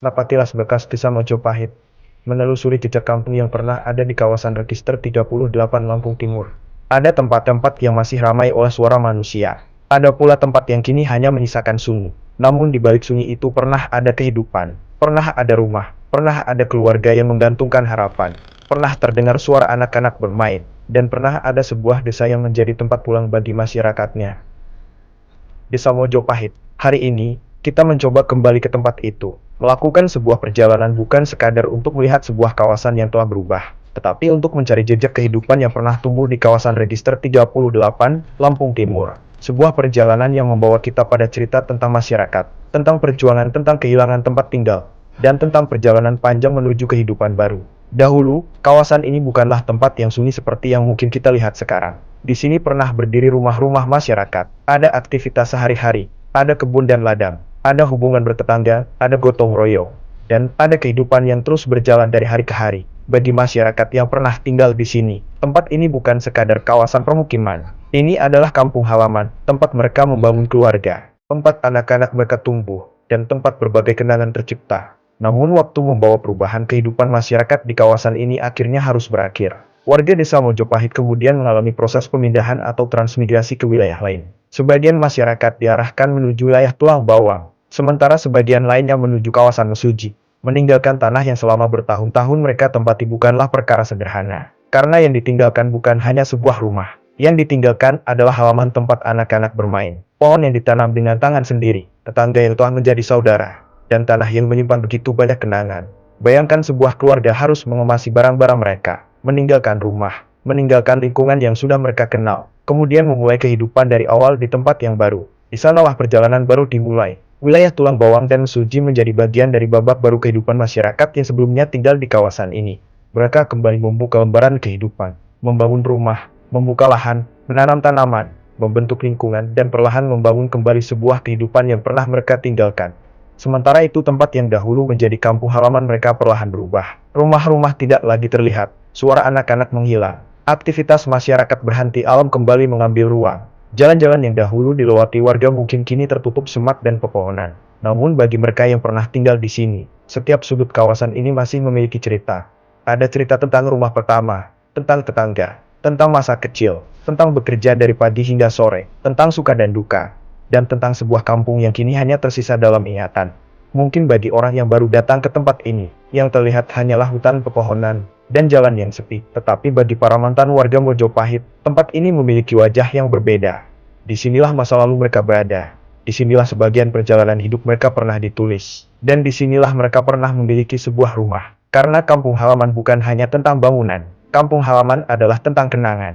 Napatilas bekas desa Mojopahit, menelusuri jejak kampung yang pernah ada di kawasan Register 38 Lampung Timur. Ada tempat-tempat yang masih ramai oleh suara manusia. Ada pula tempat yang kini hanya menyisakan sunyi. Namun di balik sunyi itu pernah ada kehidupan, pernah ada rumah, pernah ada keluarga yang menggantungkan harapan, pernah terdengar suara anak-anak bermain, dan pernah ada sebuah desa yang menjadi tempat pulang bagi masyarakatnya. Desa Mojopahit. Hari ini, kita mencoba kembali ke tempat itu, melakukan sebuah perjalanan bukan sekadar untuk melihat sebuah kawasan yang telah berubah, tetapi untuk mencari jejak kehidupan yang pernah tumbuh di kawasan Register 38, Lampung Timur. Sebuah perjalanan yang membawa kita pada cerita tentang masyarakat, tentang perjuangan, tentang kehilangan tempat tinggal, dan tentang perjalanan panjang menuju kehidupan baru. Dahulu, kawasan ini bukanlah tempat yang sunyi seperti yang mungkin kita lihat sekarang. Di sini pernah berdiri rumah-rumah masyarakat, ada aktivitas sehari-hari, ada kebun dan ladang, ada hubungan bertetangga, ada gotong royong, dan ada kehidupan yang terus berjalan dari hari ke hari. Bagi masyarakat yang pernah tinggal di sini, tempat ini bukan sekadar kawasan permukiman. Ini adalah kampung halaman, tempat mereka membangun keluarga, tempat anak-anak mereka tumbuh, dan tempat berbagai kenangan tercipta. Namun waktu membawa perubahan kehidupan masyarakat di kawasan ini akhirnya harus berakhir. Warga desa Mojopahit kemudian mengalami proses pemindahan atau transmigrasi ke wilayah lain. Sebagian masyarakat diarahkan menuju wilayah Tulang Bawang, sementara sebagian lainnya menuju kawasan Mesuji. Meninggalkan tanah yang selama bertahun-tahun mereka tempati bukanlah perkara sederhana. Karena yang ditinggalkan bukan hanya sebuah rumah. Yang ditinggalkan adalah halaman tempat anak-anak bermain, pohon yang ditanam dengan tangan sendiri, tetangga yang telah menjadi saudara, dan tanah yang menyimpan begitu banyak kenangan. Bayangkan sebuah keluarga harus mengemasi barang-barang mereka, meninggalkan rumah, meninggalkan lingkungan yang sudah mereka kenal, kemudian memulai kehidupan dari awal di tempat yang baru. Di sanalah perjalanan baru dimulai. Wilayah Tulang Bawang dan Mesuji menjadi bagian dari babak baru kehidupan masyarakat yang sebelumnya tinggal di kawasan ini. Mereka kembali membuka lembaran kehidupan, membangun rumah, membuka lahan, menanam tanaman, membentuk lingkungan, dan perlahan membangun kembali sebuah kehidupan yang pernah mereka tinggalkan. Sementara itu tempat yang dahulu menjadi kampung halaman mereka perlahan berubah. Rumah-rumah tidak lagi terlihat, suara anak-anak menghilang, aktivitas masyarakat berhenti, alam kembali mengambil ruang. Jalan-jalan yang dahulu dilewati warga mungkin kini tertutup semak dan pepohonan. Namun bagi mereka yang pernah tinggal di sini, setiap sudut kawasan ini masih memiliki cerita. Ada cerita tentang rumah pertama, tentang tetangga, tentang masa kecil, tentang bekerja dari pagi hingga sore, tentang suka dan duka, dan tentang sebuah kampung yang kini hanya tersisa dalam ingatan. Mungkin bagi orang yang baru datang ke tempat ini, yang terlihat hanyalah hutan pepohonan dan jalan yang sepi. Tetapi bagi para mantan warga Mojopahit, tempat ini memiliki wajah yang berbeda. Disinilah masa lalu mereka berada. Disinilah sebagian perjalanan hidup mereka pernah ditulis. Dan disinilah mereka pernah memiliki sebuah rumah. Karena kampung halaman bukan hanya tentang bangunan. Kampung halaman adalah tentang kenangan.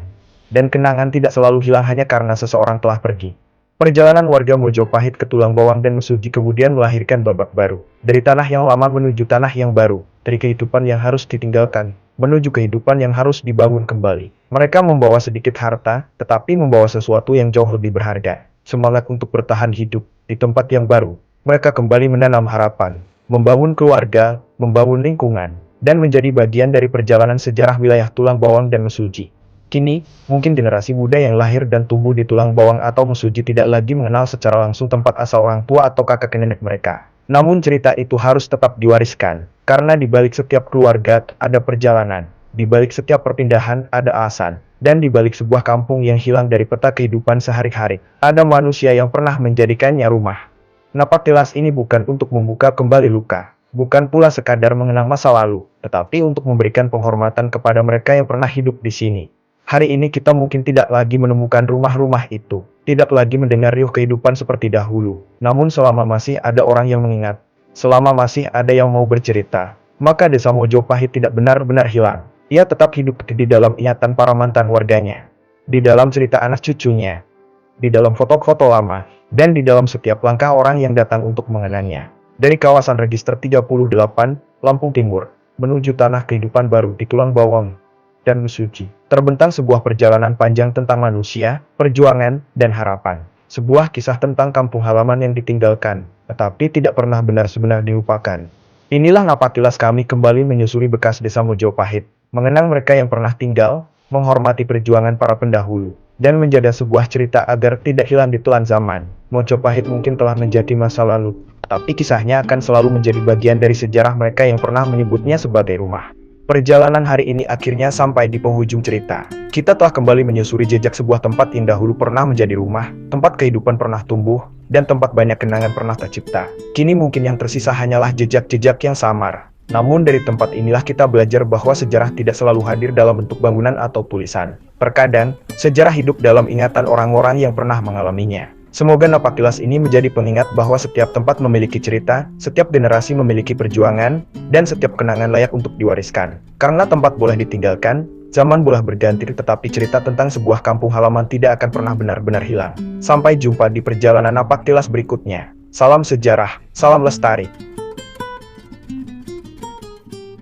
Dan kenangan tidak selalu hilang hanya karena seseorang telah pergi. Perjalanan warga Mojopahit ke Tulang Bawang dan Mesuji kemudian melahirkan babak baru. Dari tanah yang lama menuju tanah yang baru. Dari kehidupan yang harus ditinggalkan, menuju kehidupan yang harus dibangun kembali. Mereka membawa sedikit harta, tetapi membawa sesuatu yang jauh lebih berharga. Semangat untuk bertahan hidup di tempat yang baru. Mereka kembali menanam harapan, membangun keluarga, membangun lingkungan, dan menjadi bagian dari perjalanan sejarah wilayah Tulang Bawang dan Mesuji. Kini, mungkin generasi muda yang lahir dan tumbuh di Tulang Bawang atau Mesuji tidak lagi mengenal secara langsung tempat asal orang tua atau kakek nenek mereka. Namun cerita itu harus tetap diwariskan, karena di balik setiap keluarga ada perjalanan, di balik setiap perpindahan ada alasan, dan di balik sebuah kampung yang hilang dari peta kehidupan sehari-hari, ada manusia yang pernah menjadikannya rumah. Napatilas ini bukan untuk membuka kembali luka, bukan pula sekadar mengenang masa lalu, tetapi untuk memberikan penghormatan kepada mereka yang pernah hidup di sini. Hari ini kita mungkin tidak lagi menemukan rumah-rumah itu, tidak lagi mendengar riuh kehidupan seperti dahulu. Namun selama masih ada orang yang mengingat, selama masih ada yang mau bercerita, maka desa Mojopahit tidak benar-benar hilang. Ia tetap hidup di dalam ingatan para mantan warganya, di dalam cerita anak cucunya, di dalam foto-foto lama, dan di dalam setiap langkah orang yang datang untuk mengenangnya. Dari kawasan Register 38, Lampung Timur, menuju tanah kehidupan baru di Tulang Bawang dan Mesuji, terbentang sebuah perjalanan panjang tentang manusia, perjuangan, dan harapan. Sebuah kisah tentang kampung halaman yang ditinggalkan, tetapi tidak pernah benar-benar dilupakan. Inilah Napatilas kami kembali menyusuri bekas desa Mojopahit, mengenang mereka yang pernah tinggal, menghormati perjuangan para pendahulu, dan menjaga sebuah cerita agar tidak hilang di telan zaman. Mojopahit mungkin telah menjadi masa lalu, tapi kisahnya akan selalu menjadi bagian dari sejarah mereka yang pernah menyebutnya sebagai rumah. Perjalanan hari ini akhirnya sampai di penghujung cerita. Kita telah kembali menyusuri jejak sebuah tempat yang dahulu pernah menjadi rumah, tempat kehidupan pernah tumbuh, dan tempat banyak kenangan pernah tercipta. Kini mungkin yang tersisa hanyalah jejak-jejak yang samar. Namun dari tempat inilah kita belajar bahwa sejarah tidak selalu hadir dalam bentuk bangunan atau tulisan. Terkadang, sejarah hidup dalam ingatan orang-orang yang pernah mengalaminya. Semoga napak tilas ini menjadi pengingat bahwa setiap tempat memiliki cerita, setiap generasi memiliki perjuangan, dan setiap kenangan layak untuk diwariskan. Karena tempat boleh ditinggalkan, zaman boleh berganti, tetapi cerita tentang sebuah kampung halaman tidak akan pernah benar-benar hilang. Sampai jumpa di perjalanan napak tilas berikutnya. Salam sejarah, salam lestari.